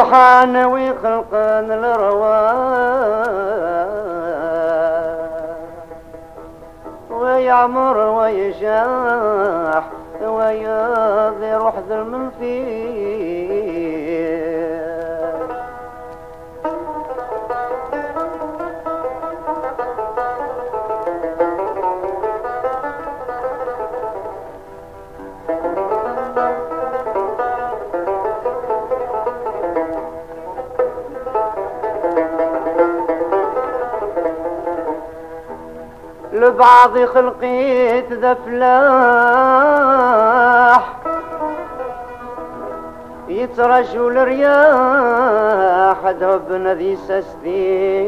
سبحان ويخلق الارواح ويعمر ويشاح ويضي روح ذل فيه. لبعض خلقيت ذا فلاح يترجوا الرياح ذهبنا ذي سستي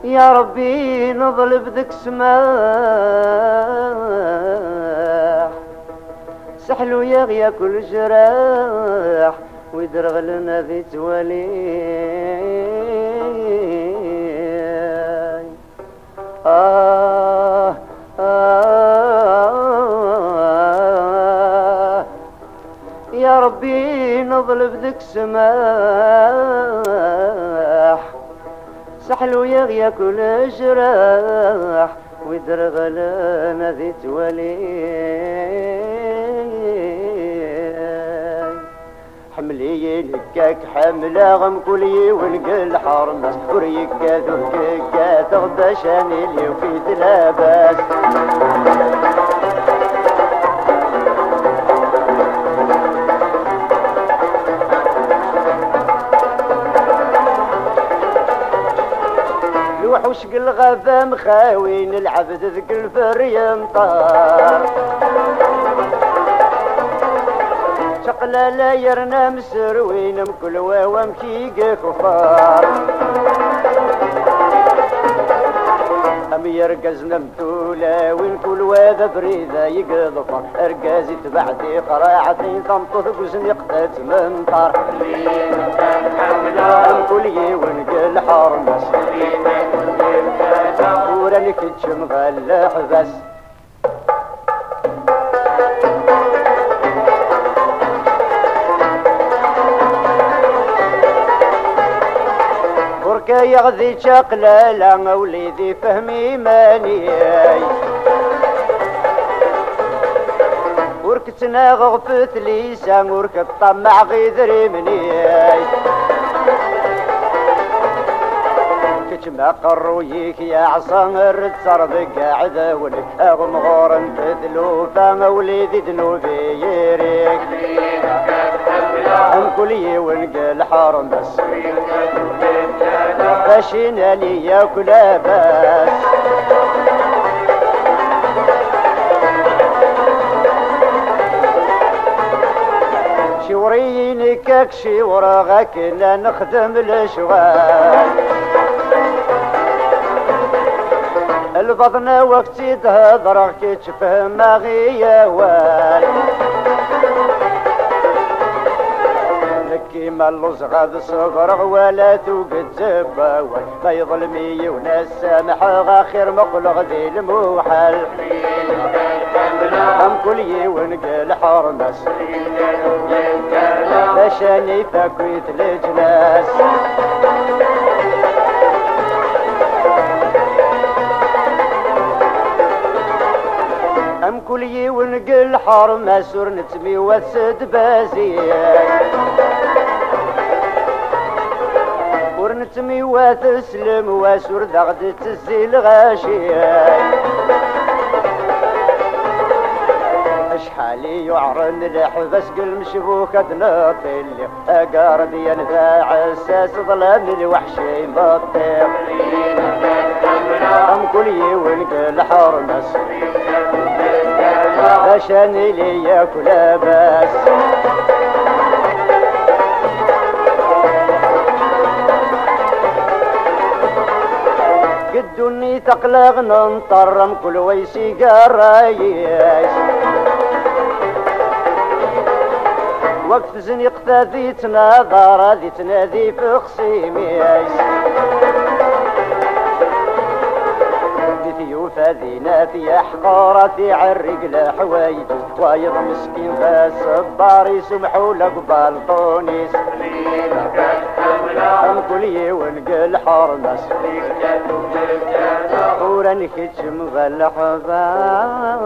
يا ربي نظلب ذك سماح سحلو يغيا كل جراح ويدرغ لنا ذي توالي. يا ربي نظلب ذك سماح سحلو يغيا كل جراح ويدرغ لنا ذي توالي. حملي لكاك حملة غم كلي ونقل حرمس وريكا ذوكا تغبشاني لي وفي تلاباس. الوحوش الغابة مخاوين العبد ذك الفري مطار شقلا لا يرنا مسروين مكل واوا مكيق كفار. أم يرقزنا متولا وين كل واذا بريدة يقضفر أرقازي تبعدي قراعتي تنطث قزني قتات منطار. أم كل ونقل حرمس وراني كتشم غلح بس. بركا يغذي شقلالا وليدي فهمي مانياي وركتنا غفت ليسان وركت طمع غيذري منياي كتما قرويك يا عصا تصرد قاعدة ولك اغم غورن تدلوفا وليدي دنوبي يريك ام كلي ونقل حرم بس فاشينا لي ياكل باس. شوريني كاك شورا غاكنا نخدم الاشغال البطن وقتي تهضر كي تفهم غيوال كيما اللوز غاد صغر ولا توقد زباوال ما يظلمي وناس سامح غاخر مقلغ ذي الموحل ام كلي ونقل حرمس فشاني فاكويت الجناس. ام كلي ونقل حرمس ورنتمي وسد بازيك ورنتمي وتسلم واسور ذغد تزيل غاشياي اشحالي يعرن الحبس قل مشبوكة نطلي اقار ديان ذا عساس ظلام الوحشي مطير ام كلي ونقل حرمس عشان لي ياكل باس. قدوني تقلق ننطرم كل ويسي قرايش وقت زنيقتا ذي تناظر ذي تنادي في خصيميش وفاذينات يا حقارة يعرق الحوايج وايض مسكين فالصبار يسمحوا لك بالطونيس كلي ونقل حرمس وراني كتشم غل حباب